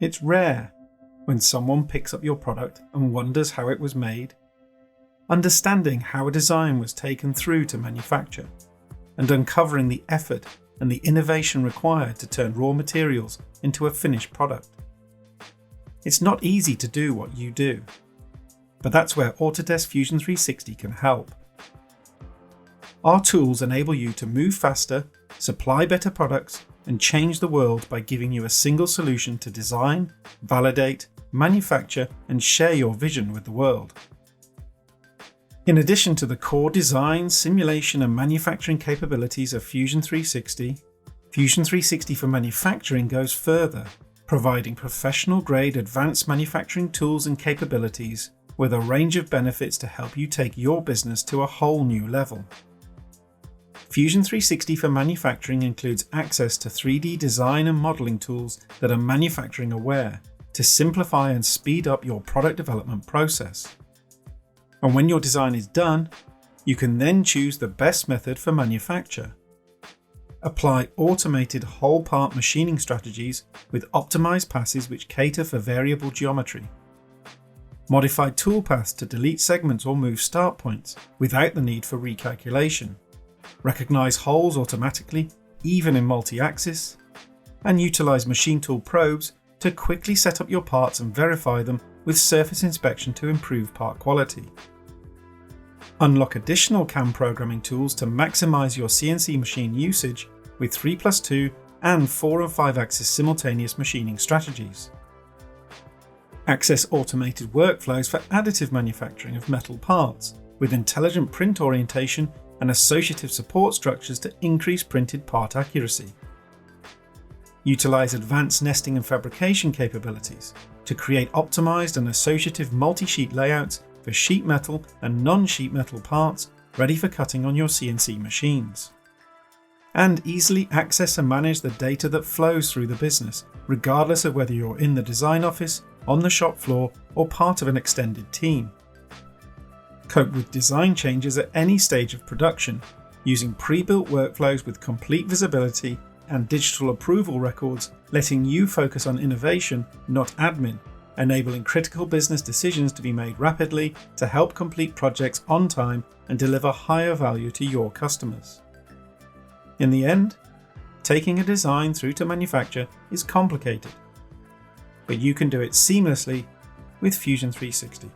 It's rare when someone picks up your product and wonders how it was made. Understanding how a design was taken through to manufacture, and uncovering the effort and the innovation required to turn raw materials into a finished product. It's not easy to do what you do, but that's where Autodesk Fusion 360 can help. Our tools enable you to move faster, supply better products, and change the world by giving you a single solution to design, validate, manufacture, and share your vision with the world. In addition to the core design, simulation, and manufacturing capabilities of Fusion 360, Fusion 360 for manufacturing goes further, providing professional-grade advanced manufacturing tools and capabilities with a range of benefits to help you take your business to a whole new level. Fusion 360 for manufacturing includes access to 3D design and modeling tools that are manufacturing aware to simplify and speed up your product development process. And when your design is done, you can then choose the best method for manufacture. Apply automated whole part machining strategies with optimized passes which cater for variable geometry. Modify toolpaths to delete segments or move start points without the need for recalculation. Recognize holes automatically, even in multi-axis, and utilize machine tool probes to quickly set up your parts and verify them with surface inspection to improve part quality. Unlock additional CAM programming tools to maximize your CNC machine usage with 3+2 and 4 and 5 axis simultaneous machining strategies. Access automated workflows for additive manufacturing of metal parts with intelligent print orientation and associative support structures to increase printed part accuracy. Utilize advanced nesting and fabrication capabilities to create optimized and associative multi-sheet layouts for sheet metal and non-sheet metal parts ready for cutting on your CNC machines. And easily access and manage the data that flows through the business, regardless of whether you're in the design office, on the shop floor, or part of an extended team. Cope with design changes at any stage of production, using pre-built workflows with complete visibility and digital approval records, letting you focus on innovation, not admin, enabling critical business decisions to be made rapidly to help complete projects on time and deliver higher value to your customers. In the end, taking a design through to manufacture is complicated, but you can do it seamlessly with Fusion 360.